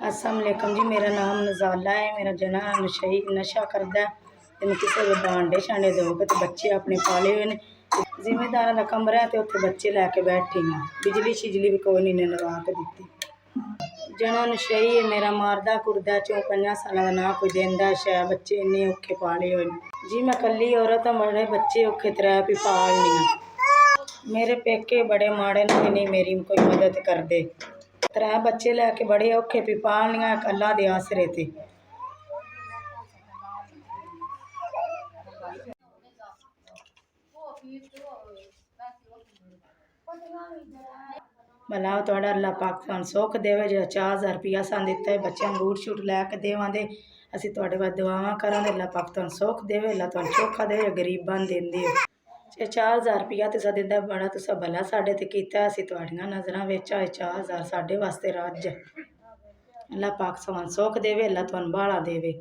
अस्सलाम वालेकुम जी। मेरा नाम नज़ाला है। मेरा जना नशा करता है तो मैं किसी को बांडे शांडे दोगे तो बच्चे अपने पाले हुए हैं। जिम्मेदार का कमरा है तो उत्थे बच्चे लैके बैठी हैं। बिजली शिजली भी कोई नहीं लगा के दी। जना नशई है मेरा, मारदा कुड़दा 4-5 साल का ना कोई देंदा शै। बच्चे इन्ने औखे पाले हुए जी। मैं कल्ली औरत हाँ, बड़े बच्चे औखे त्रै भी पालनी। मेरे पेके बड़े माड़े ने, नहीं मेरी कोई मदद करदे। त्रै बच्चे लैके बड़े औखे भी पालनियां अल्लाह दे आसरे ते। भला थोड़ा अल्लाह पाक तुहानू सुख देवे। जो 4000 रुपया असां दिता है बच्चों बूट शूट लैके देवांगे। असीं तुहाडे वास्ते दुआवां करांगे। अल्लाह पाक तुहानू सुख देवे, अल्लाह तुहानू चोखा देवे। गरीबां नूं देंदे हो 4000 रुपया तुसां दिंदा, बड़ा तुसां भला साडे ते कीता। असीं तुहाड़ियां नज़रां विच 4000 साडे वास्ते रज। अल्लाह पाक तुहानू सुख देवे, अल्लाह तुहानू बाहला देवे।